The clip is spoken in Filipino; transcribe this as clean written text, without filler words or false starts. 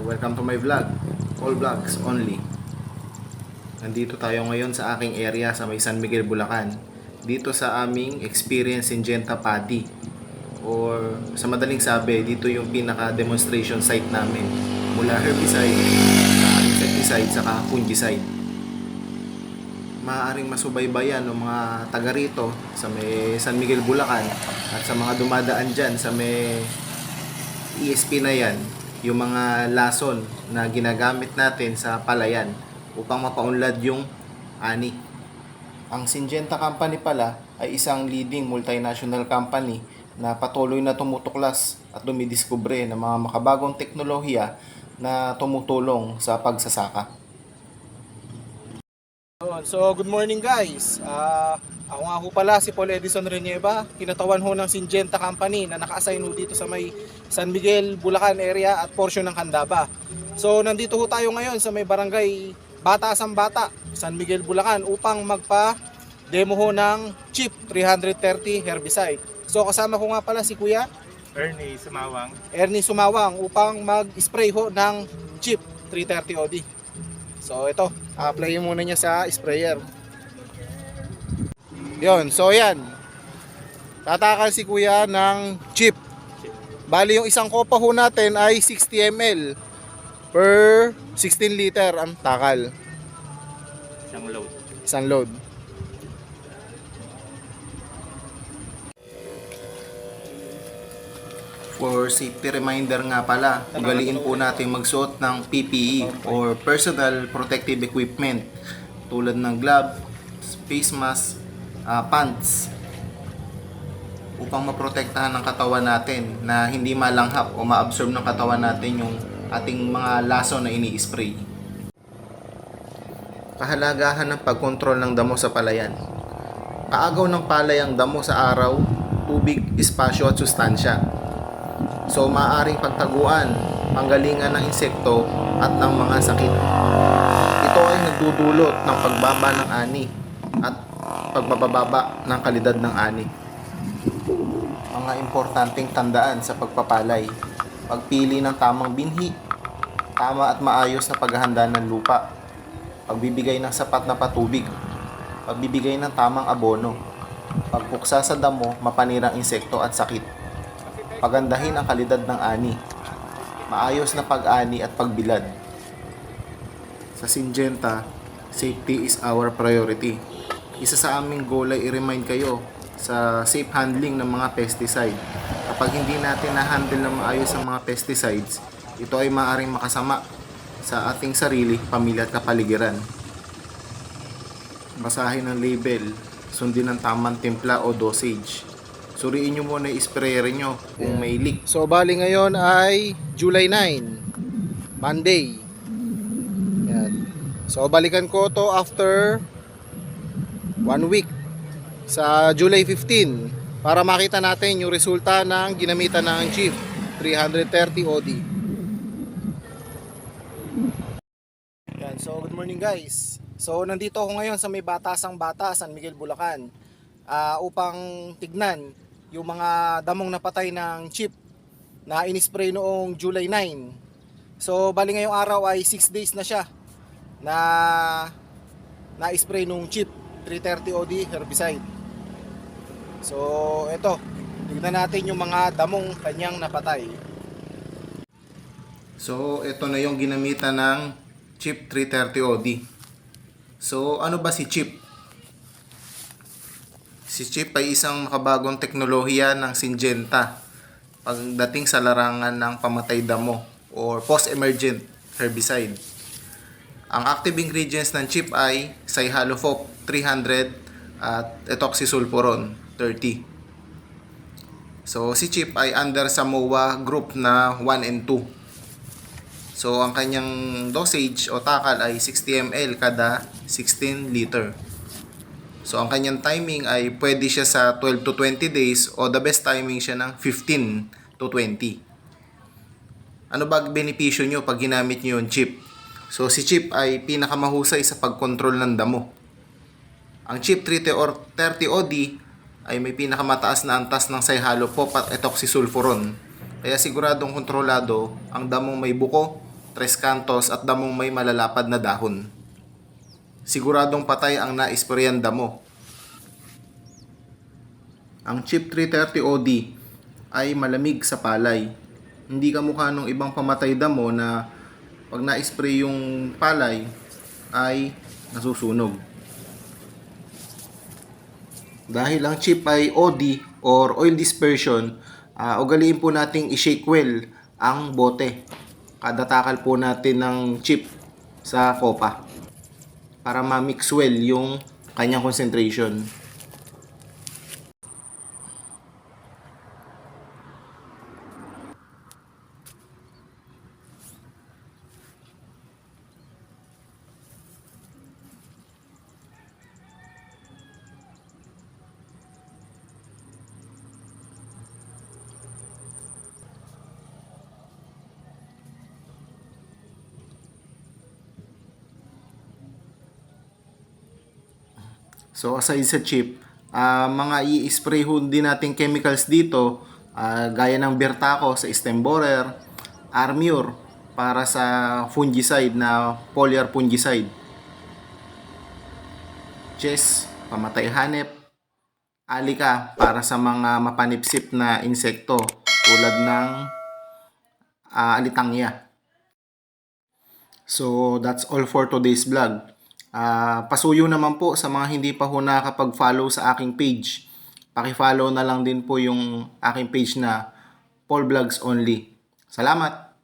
Welcome to my vlog. All vlogs only. Nandito tayo ngayon sa aking area sa may San Miguel, Bulacan. Dito sa aming Experience Syngenta Paddy. Or sa madaling sabi, dito yung pinaka demonstration site namin. Mula herbicide, insecticide, saka fungicide. Maaaring masubaybayan ng mga taga rito sa may San Miguel, Bulacan at sa mga dumadaan dyan sa may ESP na yan, yung mga lason na ginagamit natin sa palayan upang mapaunlad yung ani. Ang Syngenta Company pala ay isang leading multinational company na patuloy na tumutuklas at dumidiskubre ng mga makabagong teknolohiya na tumutulong sa pagsasaka. So, good morning guys. Ako nga ho pala si Paul Edison Renieva, kinatawan ho ng Syngenta Company na naka-assign ho dito sa may San Miguel, Bulacan area at portion ng Candaba. So, nandito ho tayo ngayon sa may barangay Batasan Bata, San Miguel, Bulacan upang magpa-demo ho ng CHIP 330 herbicide. So, kasama ko nga pala si Kuya Ernie Sumawang upang mag-spray ho ng CHIP 330 OD. So, ito, apply muna niya sa sprayer. Yon, so yan. Tatakal si Kuya ng chip. Bali yung isang kopa ho natin ay 60 ml per 16 liter ang takal. Isang load. For safety reminder nga pala, ugaliin po natin magsuot ng PPE or Personal Protective Equipment tulad ng glove, face mask, pants upang maprotektahan ng katawan natin na hindi malanghap o ma-absorb ng katawan natin yung ating mga lason na ini-spray. Kahalagahan ng pagkontrol ng damo sa palayan. Kaagaw ng palay ang damo sa araw, tubig, espasyo at sustansya. So maaaring pagtaguan, panggalingan ng insekto at ng mga sakit. Ito ay nagdudulot ng pagbaba ng ani at pagbababa ng kalidad ng ani. Mga importanteng tandaan sa pagpapalay: pagpili ng tamang binhi, tama at maayos na paghahanda ng lupa, pagbibigay ng sapat na patubig, pagbibigay ng tamang abono, pagpuksa sa damo mapanirang insekto at sakit, pagandahin ang kalidad ng ani, maayos na pag-ani at pagbilad. Sa Syngenta, safety is our priority. Isa sa aming goal ay i-remind kayo sa safe handling ng mga pesticide. Kapag hindi natin na-handle na maayos ang mga pesticides, ito ay maaaring makasama sa ating sarili, pamilya at kapaligiran. Basahin ang label, sundin ang tamang timpla o dosage. Suriin nyo muna yung sprayer nyo kung may leak. So bali ngayon ay July 9, Monday. Yan. So balikan ko to after 1 week sa July 15 para makita natin yung resulta ng ginamitan ng CHIP 330 OD. Yan, so good morning guys. So nandito ako ngayon sa may Batasang Bata, San Miguel, Bulacan upang tignan yung mga damong napatay ng CHIP na inispray noong July 9. So bali ngayong araw ay 6 days na siya na na-spray nung CHIP 330 OD herbicide. So ito, tignan natin yung mga damong kanyang napatay. So ito na yung ginamitan ng CHIP 330 OD. So ano ba si CHIP? Si CHIP ay isang makabagong teknolohiya ng Syngenta pagdating sa larangan ng pamatay damo or post-emergent herbicide. Ang active ingredients ng CHIP ay Cyhalofop 300 at Ethoxysulfuron 30. So si CHIP ay under sa MOA group na 1 and 2. So ang kanyang dosage o takal ay 60 ml kada 16 liter. So ang kanyang timing ay pwede siya sa 12 to 20 days o the best timing siya ng 15 to 20. Ano ba benepisyo nyo pag ginamit nyo yung CHIP? So si CHIP ay pinakamahusay sa pagkontrol ng damo. Ang CHIP 330 OD ay may pinakamataas na antas ng Cyhalofop at Ethoxysulfuron. Kaya siguradong kontrolado ang damong may buko, tres cantos at damong may malalapad na dahon. Siguradong patay ang naisprayan damo. Ang Chip 330 OD ay malamig sa palay. Hindi kamukha nung ibang pamatay damo na pag na-spray yung palay ay nasusunog. Dahil ang chip ay OD or oil dispersion, ugaliin po nating i-shake well ang bote. Kada takal po natin ng chip sa kopa para ma-mix well yung kanyang concentration. So aside sa chip, mga i-spray ho din nating chemicals dito, gaya ng Bertaco sa stem borer, Armure para sa fungicide na foliar fungicide, Chess pamatay hanep, Alica para sa mga mapanipsip na insekto tulad ng alitangya. So that's all for today's vlog. Pasuyo naman po sa mga hindi pa ho nakakapag-follow sa aking page. Paki-follow na lang din po yung aking page na Paul Vlogs Only. Salamat!